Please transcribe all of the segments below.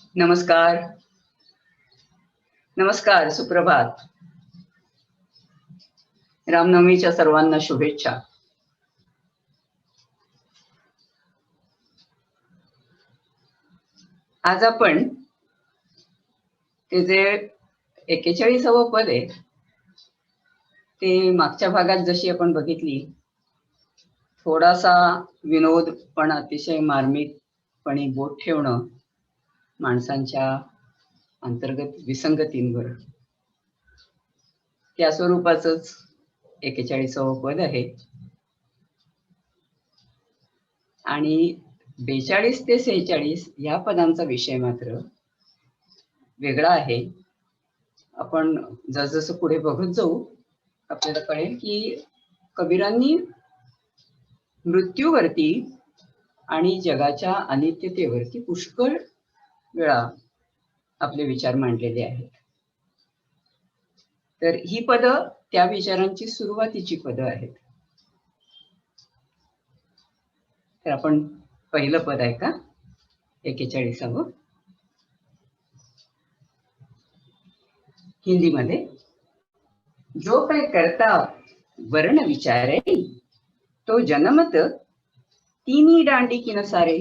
नमस्कार. नमस्कार, सुप्रभात. रामनवमीच्या सर्वांना शुभेच्छा. आज आपण ते जे 41वं पद आहे ते मागच्या भागात जशी आपण बघितली, थोडासा विनोद पण अतिशय मार्मिकपणे बोट ठेवणं माणसांच्या अंतर्गत विसंगतींवर, त्या स्वरूपाचंच 41वं पद आहे. आणि 42 ते 46 या पदांचा विषय मात्र वेगळा आहे. आपण जसजसं पुढे बघत जाऊ आपल्याला कळेल की कबीरांनी मृत्यूवरती आणि जगाच्या अनित्यतेवरती पुष्कळ वेळा आपले विचार मांडलेले आहेत. तर ही पद त्या विचारांची सुरुवातीची पद आहेत. तर आपण पहिलं पद आहे का 41वं हिंदीमध्ये. जो काय करता वर्ण विचारे, तो जनमत तीनी डांडी की नसारे.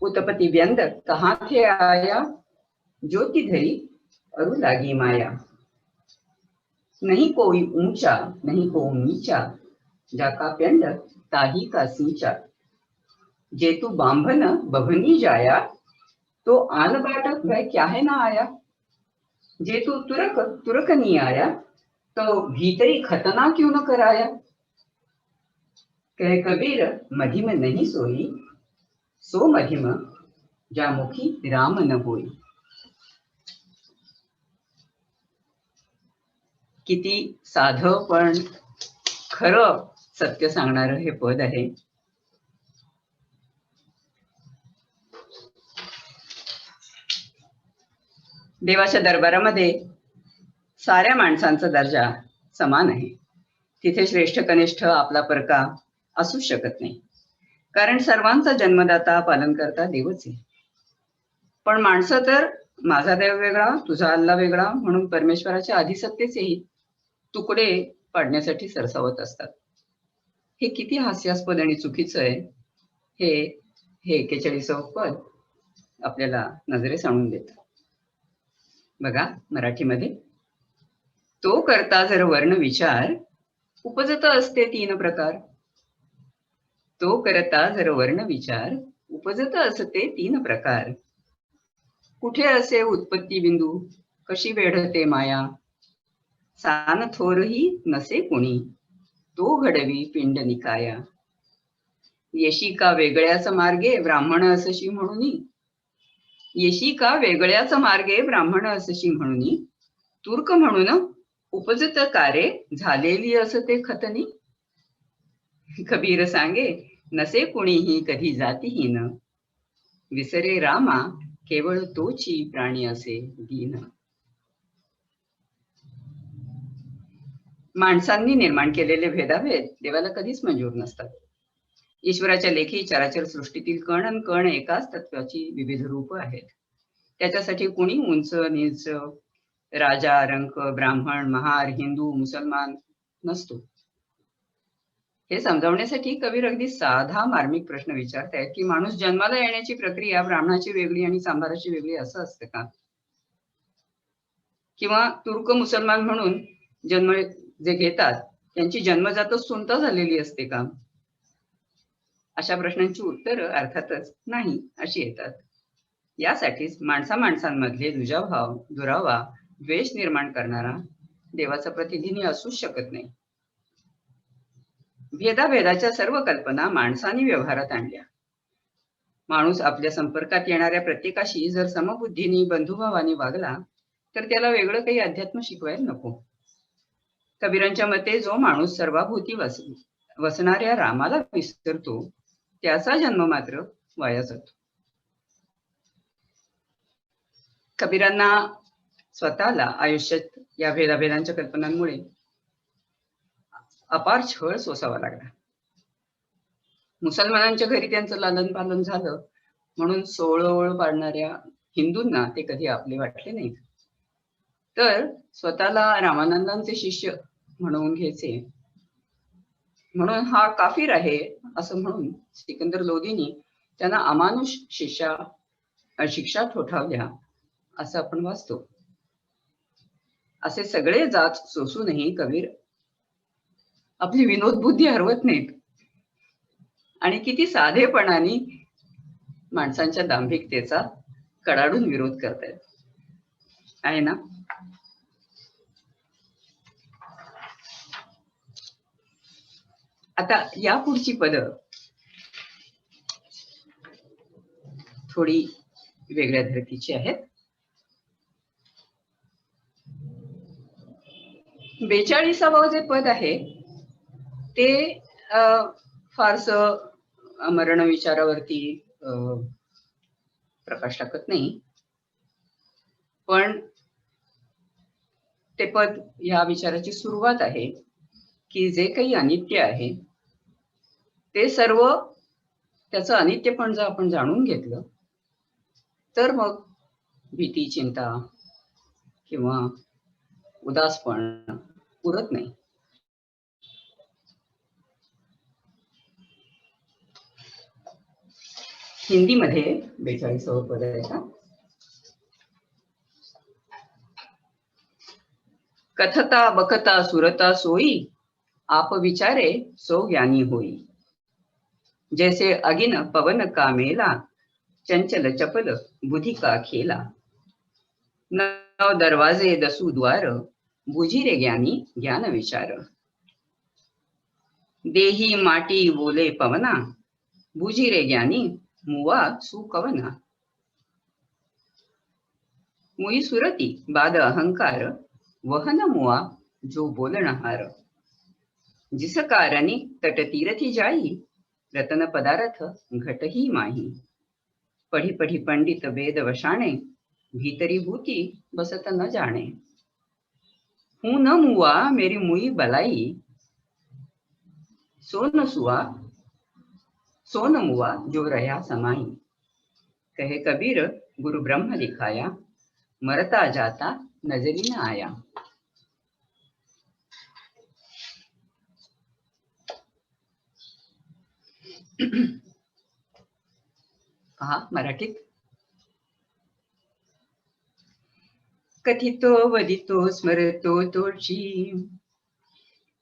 उत्पत्ति व्यंद कहाँ थे आया, ज्योति धरी अरु लागी माया. नहीं कोई ऊंचा नहीं को नीचा, जाका पिंड ताही का सींचा. जेतु बांभन बभनी जाया, तो आन बाटक वह क्या है ना आया. जेतु तुरक तुरक नहीं आया, तो भीतरी खतना क्यों न कराया. कह कबीर मधिम नहीं सोई, सो मधिम जामुखी राम न होई. किती साधं पण खरं सत्य सांगणारं हे पद आहे. देवाच्या दरबारामध्ये साऱ्या माणसांचा दर्जा समान आहे. तिथे श्रेष्ठ कनिष्ठ आपला परका असू शकत नाही, कारण सर्वांचा जन्मदाता पालनकर्ता देवच आहे. पण माणसं तर माझा देव वेगळा तुझा अल्ला वेगळा म्हणून परमेश्वराच्या अधिसत्तेचेही तुकडे पाडण्यासाठी सरसावत असतात. हे किती हास्यास्पद आणि चुकीचं आहे हे 41वं पद आपल्याला नजरेस आणून देतं. बघा मराठीमध्ये. तो करता जर वर्ण विचार, उपजत असते तीन प्रकार. तो करता जर वर्ण विचार, उपजत असते तीन प्रकार. कुठे असे उत्पत्ती बिंदू, कशी वेढते माया. सान थोरही नसे कोणी, तो घडवी पिंड निकाया. येशी का वेगळ्याच मार्गे ब्राह्मण असशी म्हणून. येशी का वेगळ्याच मार्गे ब्राह्मण असशी म्हणून. तुर्क म्हणून उपजत कारे, झालेली असते खतनी. कबीर सांगे नसे कुणीही कधी जातीहीन. विसरे रामा केवळ तोची प्राणी असे दीन. माणसांनी निर्माण केलेले भेदाभेद देवाला कधीच मंजूर नसतात. ईश्वराच्या लेखी चराचर सृष्टीतील कण अन कण एकाच तत्वाची विविध रूप आहेत. त्याच्यासाठी कुणी उंच नीच, राजा रंक, ब्राह्मण महार, हिंदू मुसलमान नसतो. हे समजावण्यासाठी कबीर अगदी साधा मार्मिक प्रश्न विचारतायत की माणूस जन्माला येण्याची प्रक्रिया ब्राह्मणाची वेगळी आणि सांभाराची वेगळी असं असतं का. किंवा तुर्क मुसलमान म्हणून जन्म जे घेतात त्यांची जन्मजातच सुनता झालेली असते का. अशा प्रश्नांची उत्तर अर्थातच नाही अशी येतात. यासाठीच माणसांमधले दुजाभाव, दुरावा, द्वेष निर्माण करणारा देवाचा प्रतिनिधी असूच शकत नाही. भेदाभेदाच्या सर्व कल्पना माणसाने व्यवहारात आणल्या. माणूस आपल्या संपर्कात येणाऱ्या प्रत्येकाशी जर समबुद्धीने बंधुभावाने वागला तर त्याला वेगळं काही अध्यात्म शिकवायला नको. कबीरांच्या मते जो माणूस सर्वाभूती वसणाऱ्या रामाला विसरतो त्याचा जन्म मात्र वाया जातो. कबीरांना स्वतःला आयुष्यात या भेदाभेदांच्या कल्पनांमुळे अपार छळ सोसावा लागला. मुसलमानांच्या घरी त्यांचं लालन पालन झालं म्हणून सोळवळ पाडणाऱ्या हिंदूंना ते कधी आपले वाटले नाहीत. तर स्वतःला रामानंदांचे शिष्य म्हणवून घ्यायचे म्हणून हा काफिर आहे असं म्हणून सिकंदर लोदीनी त्यांना अमानुष शिक्षा ठोठावल्या असं आपण वाचतो. असे सगळे जाच सोसूनही कबीर आपली विनोद बुद्धी हरवत नाहीत आणि किती साधेपणाने माणसांच्या दांभिकतेचा कडाडून विरोध करतायत आहे ना. आता या पुढची पद थोडी वेगळ्या धर्तीची आहेत. 42वे जे पद आहे ते फारस मरण विचारावरती प्रकाश टाकत नाही, पण ते पद या विचाराची सुरुवात आहे की जे काही अनित्य आहे ते सर्व त्याचं अनित्यपण जर आपण जाणून घेतलं तर मग भीती, चिंता किंवा उदासपण उरत नाही. हिंदीमध्ये 42वे पद आहे का. कथता बखता सुरता सोई, आप विचारे सो ज्ञानी होई. जैसे अगिन पवन का मेला, चंचल चपल बुद्धि का खेला. 9 दरवाजे 10 द्वार, बुझी रे ज्ञानी ज्ञान विचार. देही माटी बोले पवना, बुझी रे ज्ञानी मुवा सुकवना. मुई सुरती बाद अहंकार, वहन मुआ जो बोलनहार. जिस कारणी तट तीरथी जाई, रतन पदार्थ घटही माही. पढ़ी पढ़ी पंडित वेद वशाणे, भीतरी भूती बसत न जाणे. हूँ न मुआ मेरी मुई बलाई, सोन मुआ जो रहा समाई. कहे कबीर गुरु ब्रह्म लिखाया, मरता जाता नजरी न आया. पहा मराठीत. कथितो वदितो स्मरतो तोची,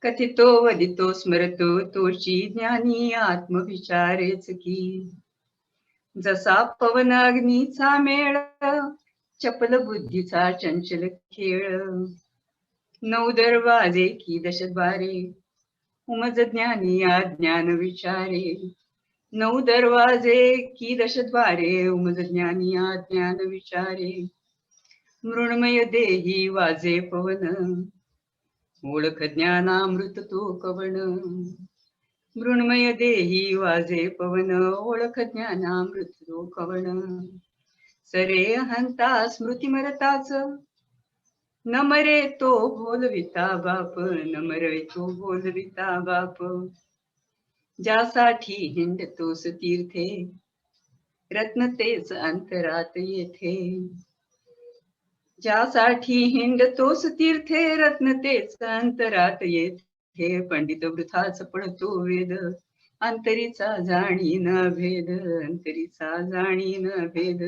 कथितो वदितो स्मरतो तोची, ज्ञानी आत्मविचारेच की. जसा पवन अग्नीचा मेळ, चपल बुद्धीचा चंचल खेळ. 9 दरवाजे की 10 द्वारे, उमज ज्ञानी अज्ञान विचारे. 9 दरवाजे की 10 द्वारे, उमज ज्ञानी अज्ञान विचारे. मृण्मय देही वाजे पवन, ओळख ज्ञानामृत तो कवण. मृण्मय देही वाजे पवन, ओळख ज्ञानामृत तो कवण. सरे अहंता स्मृती मरताच, न मरे तो बोलविता बाप, न मरे तो बोलविता बाप. ज्यासाठी हिंडतोस तीर्थे, रत्न तेच अंतरात येथे. ज्यासाठी हिंडतोस तीर्थे, रत्न तेच अंतरात येथे. पंडित वृथाच पडतो वेद, अंतरीचा जाणीन भेद, अंतरीचा जाणीन भेद.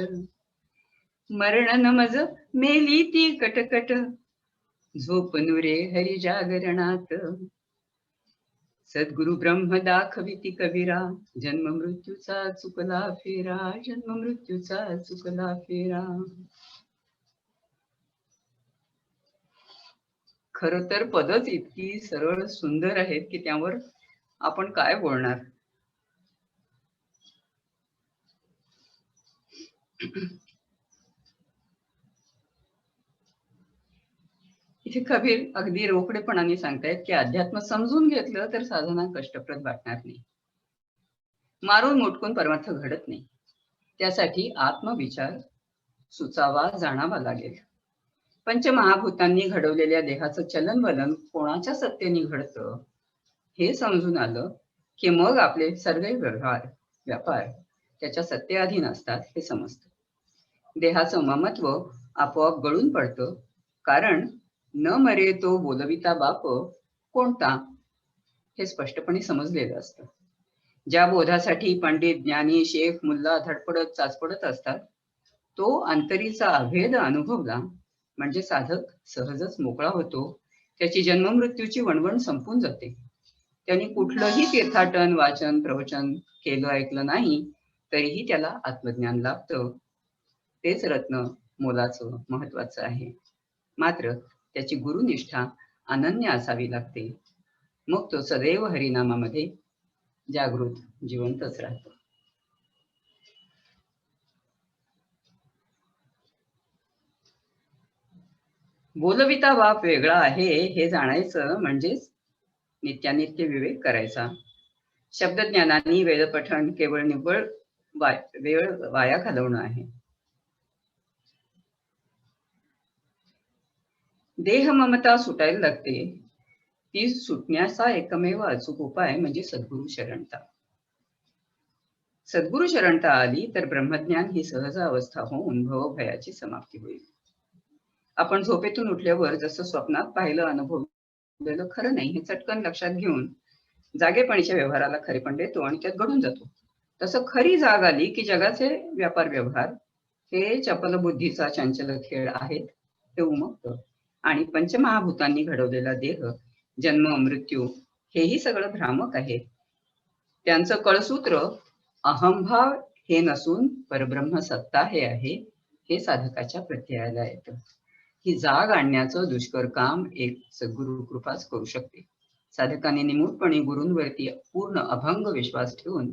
मरण नमज मेली ती कटकट, झोप नुरे हरी जागरणात. सद्गुरु ब्रह्म दाखविती कबीरा, जन्म मृत्यूचा चुकला फेरा, जन्म मृत्यूचा चुकला फेरा. खर तर पदच इतकी सरळ सुंदर आहेत की त्यावर आपण काय बोलणार. इथे कबीर अगदी रोकडेपणाने सांगतायत की अध्यात्म समजून घेतलं तर साधना कष्टप्रद वाटणार नाही, मारून मोटकून परमार्थ घडत नाही. त्यासाठी आत्मविचार सुचावा जाणावा लागेल. पंचमहाभूतांनी घडवलेल्या देहाचं चलनवलन कोणाच्या सत्तेने घडतं हे समजून आलं की मग आपले सर्व व्यापार त्याच्या सत्तेअधीन असतात हे समजतं. देहाचं ममत्व आपोआप गळून पडतं, कारण न मरे तो बोलविता बाप कोणता, हे स्पष्टपणे समजलेलं असतं. ज्या बोधासाठी पंडित, ज्ञानी, शेख, मुल्ला धडपडत चाचपडत असतात, तो अंतरीचा अभेद अनुभवला म्हणजे साधक सहजच मोकळा होतो. त्याची जन्ममृत्यूची वणवण संपून जाते. त्यांनी कुठलंही तीर्थाटन, वाचन, प्रवचन केलं ऐकलं नाही, तरीही त्याला आत्मज्ञान लाभतं. तेच रत्न मोलाचं, महत्वाचं आहे. मात्र त्याची गुरुनिष्ठा अनन्य असावी लागते. मग तो सदैव हरिनामामध्ये जागृत जिवंतच राहतो. बोलविता बाप वेगळा आहे हे जाणायचं म्हणजेच नित्यानित्य विवेक करायचा. शब्दज्ञानाने वेदपठण केवळ निव्वळ वेळ वाया घालवणं आहे. देह ममता सुटायला लागते. ती सुटण्याचा एकमेव अचूक उपाय म्हणजे सद्गुरु शरणता. सद्गुरु शरणता आली तर ब्रह्मज्ञान ही सहज अवस्था होऊन भवभयाची समाप्ती होईल. आपण झोपेतून उठल्यावर जसं स्वप्नात पाहिलं, अनुभवलेलं खरं नाही हे चटकन लक्षात घेऊन जागेपणीच्या व्यवहाराला खरेपण देतो आणि त्यात घडून जातो. तसं खरी जाग आली की जगाचे व्यापार व्यवहार हे चपल बुद्धीचा चंचल खेळ आहेत ते उमगतं आणि पंचमहाभूतांनी घडवलेला देह, जन्म, मृत्यू हेही सगळं भ्रामक आहे. त्यांचं कळसूत्र अहंभाव हे नसून परब्रह्म सत्ता हे आहे, हे साधकाच्या प्रत्ययाला येतं. ही जाग आणण्याचं दुष्कर काम एक सद्गुरु कृपाच करू शकते. साधकाने निमूटपणे गुरूंवरती पूर्ण अभंग विश्वास ठेवून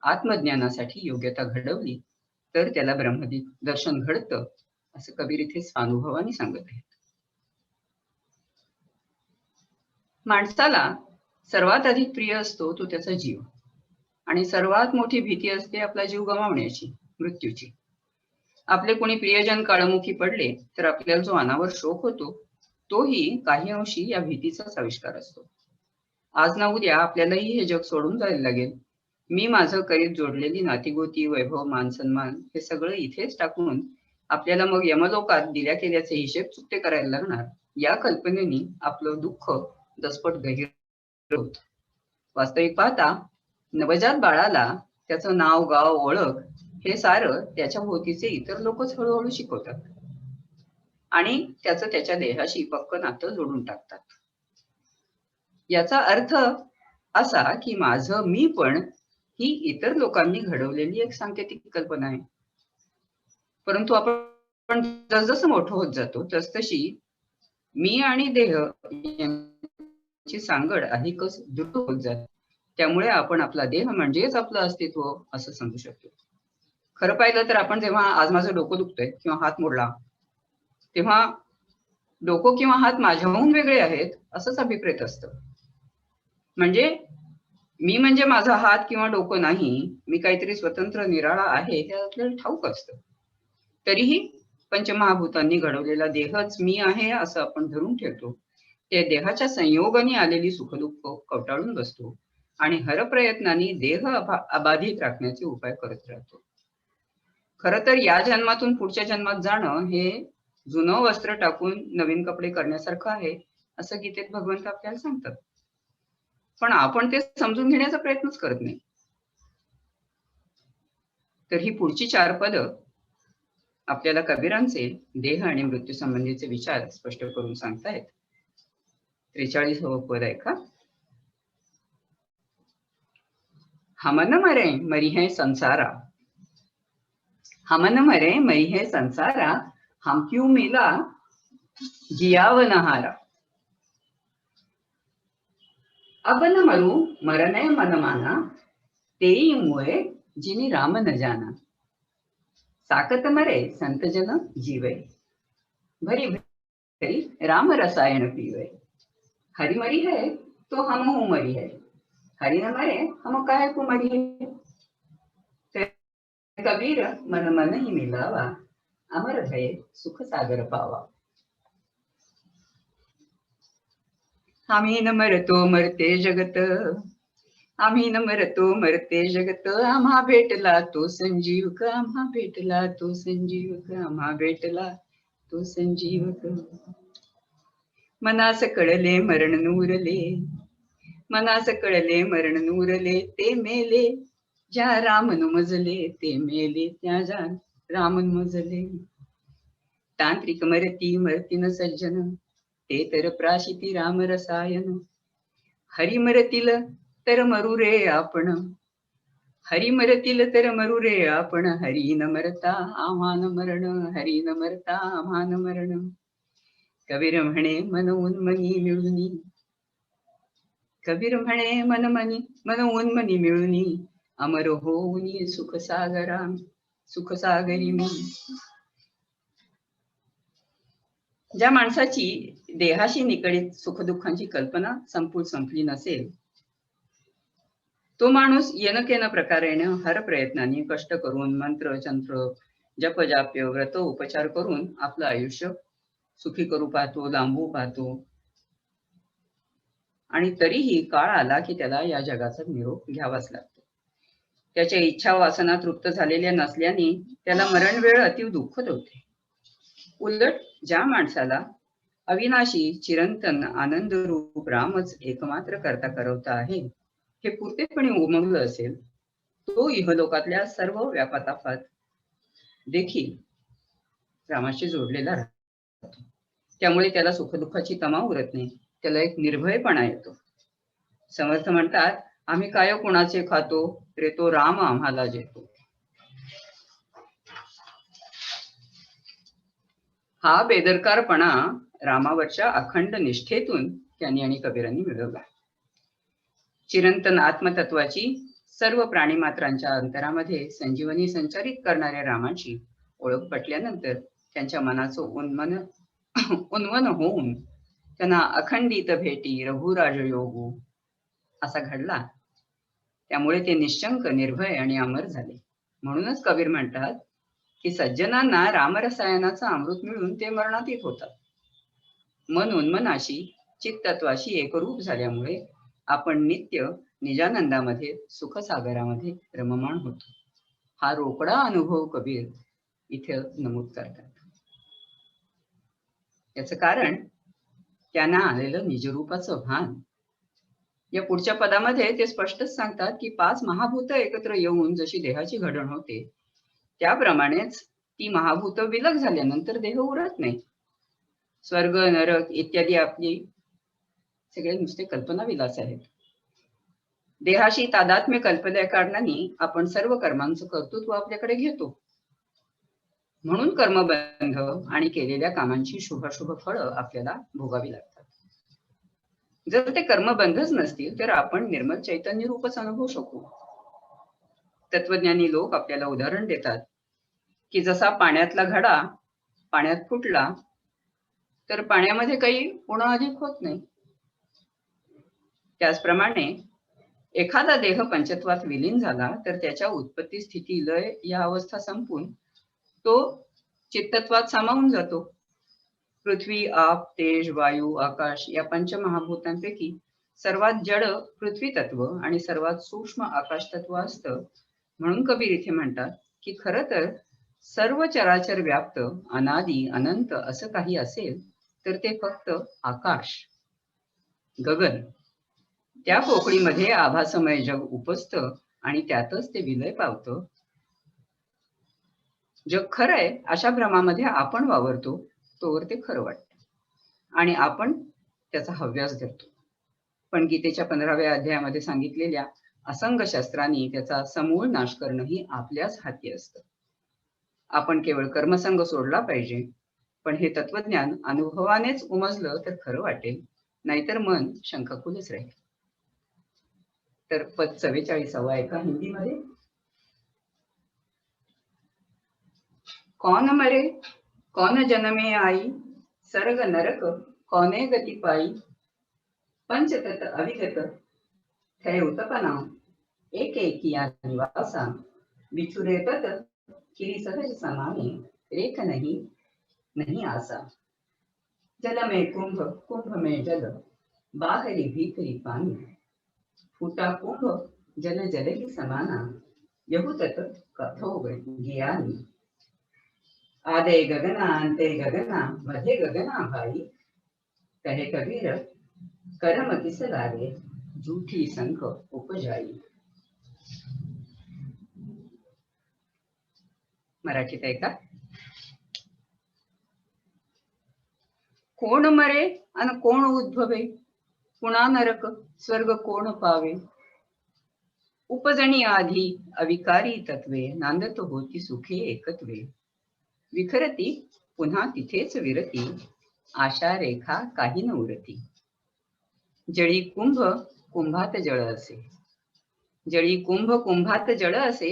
आत्मज्ञानासाठी योग्यता घडवली तर त्याला ब्रह्मदर्शन घडतं, असं कबीर इथे स्वानुभवाने सांगत आहेत. माणसाला सर्वात अधिक प्रिय असतो तो त्याचा जीव, आणि सर्वात मोठी भीती असते आपला जीव गमावण्याची, मृत्यूची. आपले कोणी प्रियजन काळमुखी पडले तर आपल्याला जो अनावर शोक होतो तोही काही अंशी या भीतीचाच आविष्कार असतो. आज ना उद्या आपल्यालाही हे जग सोडून जायला लागेल. मी माझं करीत जोडलेली नातीगोती, वैभव, मान सन्मान हे सगळं इथेच टाकून आपल्याला मग यमलोकात दिल्या केल्याचे हिशेब चुकते करायला लागणार, या कल्पनेने आपलं दुःख दसपट गहिर होत. वास्तविक पाहता नवजात बाळाला त्याचं नाव, गाव, ओळख हे सारं त्याच्या भोवतीचे इतर लोकच हळूहळू शिकवतात आणि त्याचं त्याच्या देहाशी पक्क नातं जोडून टाकतात. याचा अर्थ असा की माझं मी पण ही इतर लोकांनी घडवलेली एक सांकेतिक कल्पना आहे. परंतु आपण जसजसं मोठं होत जातो तसतशी मी आणि देह यांची सांगड अधिकच दृढ होत जाते. त्यामुळे आपण आपला देह म्हणजेच आपलं अस्तित्व असं समजू शकतो. खरं पाहिलं तर आपण जेव्हा आज माझं डोकं दुखतंय किंवा हात मोडला तेव्हा डोकं किंवा हात माझ्याहून वेगळे आहेत असंच अभिप्रेत असतं. म्हणजे मी म्हणजे माझा हात किंवा डोकं नाही, मी काहीतरी स्वतंत्र निराळा आहे हे आपल्याला ठाऊक असतं. तरीही पंचमहाभूतांनी घडवलेला देहच मी आहे असं आपण धरून ठेवतो. त्या देहाच्या संयोगाने आलेली सुखदुःख कवटाळून बसतो आणि हरप्रयत्नाने देह अबाधित राखण्याचे उपाय करत राहतो. खरं तर या जन्मातून पुढच्या जन्मात जाणं हे जुनं वस्त्र टाकून नवीन कपडे करण्यासारखं आहे असं गीतेत भगवंत आपल्याला सांगतात. पण आपण ते समजून घेण्याचा प्रयत्नच करत नाही. तर ही पुढची 4 पद आपल्याला कबीरांचे देह आणि मृत्यू संबंधीचे विचार स्पष्ट करून सांगतायत. 43व पद आहे का? हमन मरे मरी है संसारा, हमन मरे मरी है संसारा, हम क्यों मिला जियावनहारा. अब न मरू मरने मन माना, तेई मुळे जिनी राम न जाना. साकत मरे संत जन जीवे, भरी भरी राम रसायन पीवे. हरि मरी है तो हम हूँ मरी है, हरि न मरे हम काहे को मरी है. कबीर मन मन ही मिलावा, अमर भय सुख सागर पावा. आम्ही न मरतो मरते जगत, आम्ही न मरतो मरते जगत, आम्हा भेटला तो संजीव ग, आम्हा भेटला तो संजीव ग, आम्हा भेटला तो संजीव ग. मनास कळले मरण नूरले, मनास कळले मरण नूरले, ते मेले ज्या रामनु मजले, ते मेले त्या जा रामनु मजले. तांत्रिक मरती मरतीन सज्जन, ते तर प्राशिती राम रसायन. हरी मरतील तर मरू रे आपण, हरी मरतील तर मरू रे आपण, हरी न मरता आम्हान मरण, हरी न मरता आम्हान मरण. कबीर म्हणे मन उन्मनी मिळुनी, कबीर म्हणे मन उन्मनी मिळुनी, अमर होऊनी सुख सागरा, सुख सागरी मी. ज्या माणसाची देहाशी निगडीत सुखदुःखांची कल्पना संपली नसेल, तो माणूस येनकेन प्रकारेने हर प्रयत्नाने कष्ट करून मंत्र तंत्र जप जाप्य व्रत उपचार करून आपलं आयुष्य सुखी करू पाहतो, लांबू पाहतो. आणि तरीही काळ आला की त्याला या जगाचा निरोप घ्यावाच लागतो. त्याच्या इच्छा वासना तृप्त झालेल्या नसल्याने त्याला मरण वेळ अतिव दुःखद होते. उलट ज्या माणसाला अविनाशी चिरंतन आनंद रूप रामच एकमात्र करता करवता आहे हे पूर्णपणे उमगलं असेल, तो इहलोकातल्या सर्व व्यापातापात देखील रामाशी जोडलेला राहतो. त्यामुळे त्याला सुखदुःखाची तमा उरत नाही, त्याला एक निर्भयपणा येतो. समर्थ म्हणतात, आम्ही काय कोणाचे खातो रे, तो राम आम्हाला जेतो. हा बेदरकारपणा रामावरच्या अखंड निष्ठेतून त्यांनी आणि कबीरांनी मिळवला. चिरंतन आत्मतत्वाची सर्व प्राणीमात्रांच्या अंतरामध्ये संजीवनी संचारित करणाऱ्या रामाची ओळख पटल्यानंतर त्यांच्या मनाचं उन्मन होऊन त्यांना अखंडित भेटी रघुराज योगू असा घडला. त्यामुळे ते निश्चंक, निर्भय आणि अमर झाले. म्हणूनच कबीर म्हणतात की सज्जनांना रामरसायनाचं अमृत मिळून ते मरणातीत होतात. मन उन्मनाशी चित्तत्वाशी एकरूप झाल्यामुळे आपण नित्य निजानंदामध्ये सुखसागरामध्ये रममाण होतो. हा रोकडा अनुभव कबीर इथे नमूद करतात. याचं कारण त्यांना आलेलं निजरूपाचं भान. या पुढच्या पदामध्ये ते स्पष्टच सांगतात की 5 महाभूत एकत्र येऊन जशी देहाची घडण होते, त्याप्रमाणेच ती महाभूत विलग झाल्यानंतर देह उरत नाही. स्वर्ग नरक इत्यादी आपली सगळे नुसते कल्पना विलास आहेत. देहाशी तादात्म्य कल्पना कारणाने आपण सर्व कर्मांचं कर्तृत्व आपल्याकडे घेतो. म्हणून कर्मबंध आणि केलेल्या कामांची शुभाशुभ फळं आपल्याला भोगावी लागतात. जर ते कर्मबंधच नसतील तर आपण निर्मल चैतन्य रूपच अनुभवू शकू. तत्वज्ञानी लोक आपल्याला उदाहरण देतात की जसा पाण्यातला घडा पाण्यात फुटला तर पाण्यामध्ये काही उणं अधिक होत नाही, त्याचप्रमाणे एखादा देह पंचत्वात विलीन झाला तर त्याच्या उत्पत्ती स्थिती लय या अवस्था संपून तो चित्तत्वात सामावून जातो. पृथ्वी आप तेज वायू आकाश या पंचमहाभूतांपैकी सर्वात जड पृथ्वी तत्व आणि सर्वात सूक्ष्म आकाश तत्व असतं. म्हणून कबीर इथे म्हणतात की खरं तर सर्व चराचर व्याप्त अनादी अनंत असं काही असेल तर ते फक्त आकाश गगन, त्या पोकळीमध्ये आभासमय जग उपसतं आणि त्यातच ते विलय पावतं. जग खरंय अशा भ्रमामध्ये आपण वावरतो तोवर ते खरं वाटतं आणि आपण त्याचा हव्यास धरतो. पण गीतेच्या 15व्या अध्यायामध्ये सांगितलेल्या असंग शस्त्रांनी त्याचा समूळ नाश करणंही आपल्याच हाती असतं. आपण केवळ कर्मसंग सोडला पाहिजे. पण हे तत्वज्ञान अनुभवानेच उमजलं तर खरं वाटेल, नाहीतर मन शंकाकुलच राहील. तर पद 44 एका हिंदीमध्ये, कौन मरे कौन जन्मे आई, सर्ग नरक कौने गती पाई, पंचतत अविगत थे उत्पन्ना, एक एकिया निवासा, बिछुरे तत किरी सहज समाने, रेख नहीं आसा. जल में कुंभ कुंभ में जल, बाहरी भीतरी पानी, फूटा कुंभ जल जल की समाना यहु तत कथो ज्ञानी। आदे गगना अंते गगना मध्य गगना भाई, कहे कबीर कर्म किस लागे झूठी संख उपजाई। मराठीत ऐका। कोण मरे अन कोण उद्भवे, पुन्हा नरक स्वर्ग कोण पावे। उपजणी आधी अविकारी तत्वे, नांदत होती सुखे एकत्वे। विखरती पुन्हा तिथेच विरती, आशा रेखा काही न उरती। जळी कुंभ कुंभात जळ असे, जळी कुंभ कुंभात जळ असे,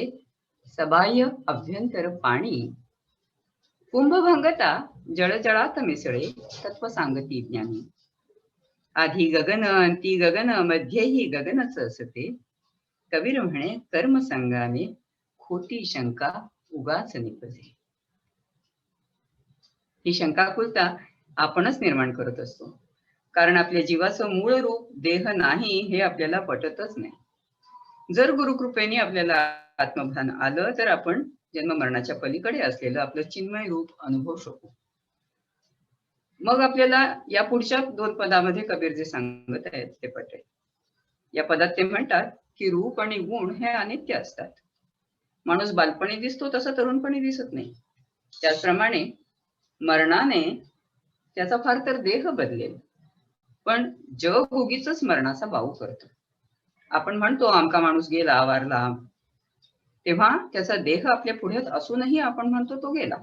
सबाह्य अभ्यंतर पाणी। कुंभ भंगता जळजळात मिसळे, तत्व सांगती ज्ञानी। आधी गगन अंती गगन मध्येही गगनच असते, कबीर म्हणे कर्म संगाने खोटी शंका उगाच निपजे। ही शंकाकुलता आपणच निर्माण करत असतो, कारण आपल्या जीवाचं मूळ रूप देह नाही हे आपल्याला पटतच नाही। जर गुरुकृपेने आपल्याला आत्मभान आलं तर आपण जन्म मरणाच्या पलीकडे असलेलं आपलं चिन्मय रूप अनुभवू शकू। मग आपल्याला या पुढच्या 2 पदामध्ये कबीर जे सांगत आहेत ते पटेल। या पदात ते म्हणतात की रूप आणि गुण हे अनित्य असतात। माणूस बालपणी दिसतो तसा तरुणपणी दिसत नाही। त्याचप्रमाणे मरणाने त्याचा फार तर देह बदलेल, पण जग उगीचच मरणाचा बाऊ करतो। आपण म्हणतो आमका माणूस गेला वारला, तेव्हा त्याचा देह आपल्या पुढ्यात असूनही आपण म्हणतो तो गेला।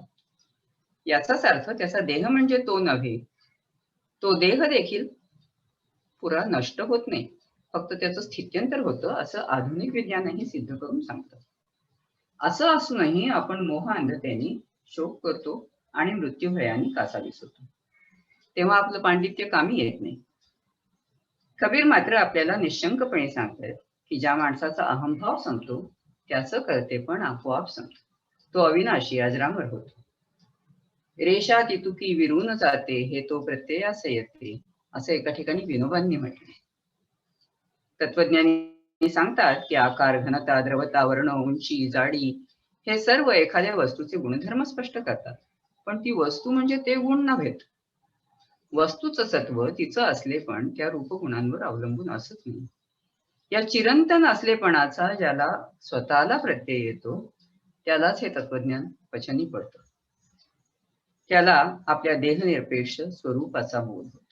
याचाच अर्थ त्याचा देह म्हणजे तो नव्हे, तो देह देखील पुरा नष्ट होत नाही, फक्त त्याचं स्थित्यंतर होतं असं आधुनिक विज्ञानही सिद्ध करून सांगतं। असं असूनही आपण मोह अंधतेने शोक करतो आणि मृत्यू भयाने कासावीस होतो, तेव्हा आपलं पांडित्य कामी येत नाही। कबीर मात्र आपल्याला निशंकपणे सांगतात की ज्या माणसाचा अहंभाव संपतो त्याचं कर्तेपण आपोआप संपतो, तो अविनाशी अजरामर होतो। रेषा तितुकी विरून जाते, हे तो प्रत्ययास येते, असं एका ठिकाणी विनोबांनी म्हटले। तत्वज्ञानी सांगतात की आकार, घनता, द्रवता, वर्ण, उंची, जाडी हे सर्व एखाद्या वस्तूचे गुणधर्म स्पष्ट करतात, पण ती वस्तू म्हणजे ते गुण नव्हेत। वस्तूचं सत्व तिचं असले पण त्या रूपगुणांवर अवलंबून असत नाही। या चिरंतन असलेपणाचा ज्याला स्वतःला प्रत्यय येतो त्यालाच हे तत्वज्ञान पचनी पडतं, त्याला आपल्या देहनिरपेक्ष स्वरूपाचा बोध होतो।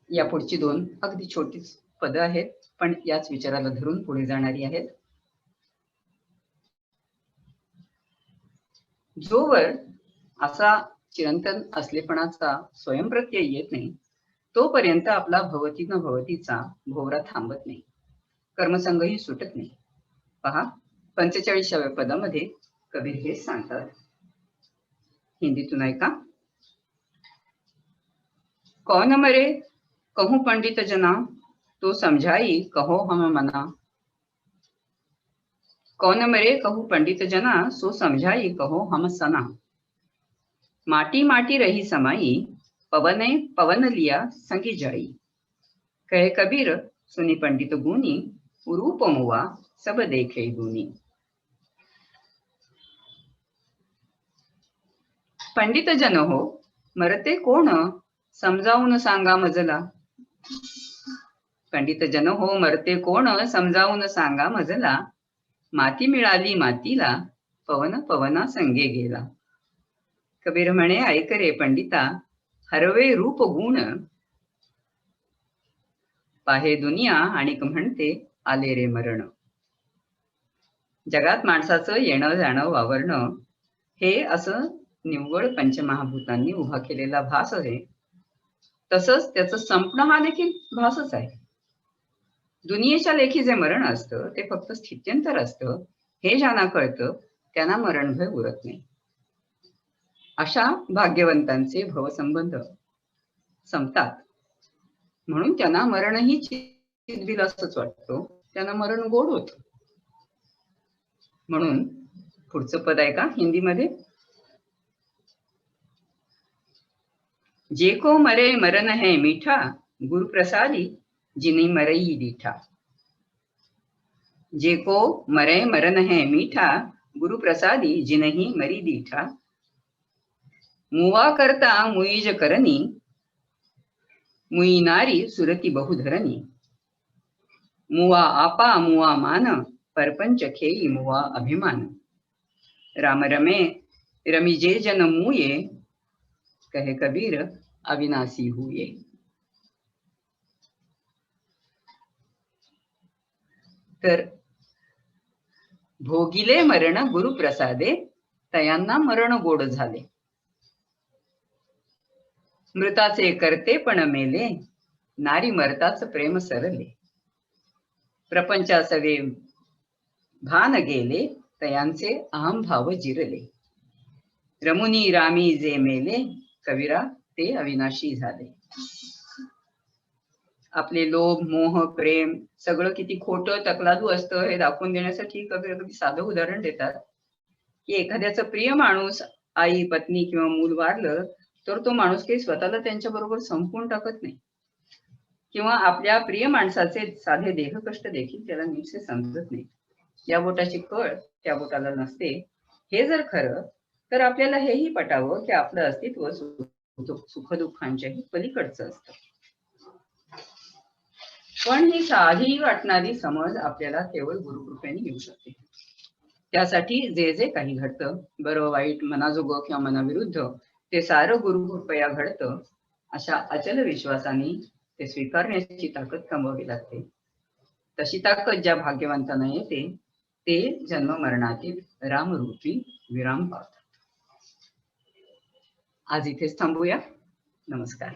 या पुढची 2 अगदी छोटीच पद आहेत, पण याच विचाराला धरून पुढे जाणारी आहेत। जोवर असा चिरंतन असलेपणाचा स्वयंप्रत्यय येत नाही तोपर्यंत आपला भवती न भवतीचा भोवरा थांबत नाही, कर्मसंगही सुटत नाही। पहा 45व्या पदामध्ये कबीर हेच सांगतात। हिंदीतून ऐका। कौन मरे कहूं पंडित जना, तो समझाई कहो हम मना। कौन मरे कहूं पंडित जना, सो समझाई कहो हम सना। माटी माटी रही समाई, पवने पवन लिया संगी जाई। कहे कबीर सुनी पंडित गुनी, रूप मुआ सब देखे गुनी। पंडित जन हो मरते कोण, समजावून सांगा मजला। पंडित जन हो मरते कोण, समजावून सांगा मजला। माती मिळाली मातीला, पवन पवना संगे गेला। कबीर म्हणे ऐक रे पंडिता, हरवे रूप गुण, पाहे दुनिया आणि म्हणते आले रे मरण। जगात माणसाचं येणं जाणं वावरणं हे असं निव्वळ पंचमहाभूतांनी उभा केलेला भास आहे, तसंच त्याचं संपणं हा देखील भासच आहे। दुनियेच्या लेखी जे मरण असतं ते फक्त स्थित्यंतर असतं, हे ज्यांना कळतं त्यांना मरणभय उरत नाही। अशा भाग्यवंतांचे भवसंबंध संपतात, म्हणून त्यांना मरणही चितविलासच वाटतो, त्यांना मरण गोड होतं। म्हणून पुढचं पद आहे का हिंदीमध्ये। जे को मरे मरण है मीठा, गुरुप्रसादी जिनी मरई दीठा। जेको मरे मरन है मीठा, गुरुप्रसादी जिनही मरी दीठा। मुवा करता मुईज करनी, मुई नारी सुरती बहुधरणी। मुवा आपा मुवा मान, परपंच खेई मुवा अभिमान। राम रमे रमिजे जन मुये, कहे कबीर अविनाशी हुए। तर भोगिले मरण गुरुप्रसादे, तयांना मरण गोड झाले। मृताचे करते पण मेले, नारी मरताच प्रेम सरले। प्रपंचासवे भान गेले, तयांचे अहम भाव जिरले। रमुनी रामी जे मेले, कवीरा ते अविनाशी झाले। आपले लोभ मोह प्रेम सगळं किती खोटं तकलादू असतं हे दाखवून देण्यासाठी कबीर अगदी साधं उदाहरण देतात की एखाद्याचं प्रिय माणूस आई पत्नी किंवा मूल वारलं तर तो माणूस काही स्वतःला त्यांच्या बरोबर संपवून टाकत नाही किंवा आपल्या प्रिय माणसाचे साधे देहकष्ट देखील त्याला नीटसे समजत नाही। या बोटाची कळ त्या बोटाला नसते हे जर खरं तर आपल्याला हेही पटावं की आपलं अस्तित्व सुखदुःखांच्याही पलीकडचं असतं। पण ही साधी वाटणारी समज आपल्याला केवळ गुरुकृपेने येऊ शकते। त्यासाठी जे जे काही घडतं बरं वाईट मनाजोगं किंवा मनाविरुद्ध ते सारं गुरुकृपया घडतं अशा अचल विश्वासाने ते स्वीकारण्याची ताकद कमवावी लागते। तशी ताकद ज्या भाग्यवंतांना येते ते जन्म मरणातील रामरूपी विराम पावतात। आज इथेच थांबूया। नमस्कार।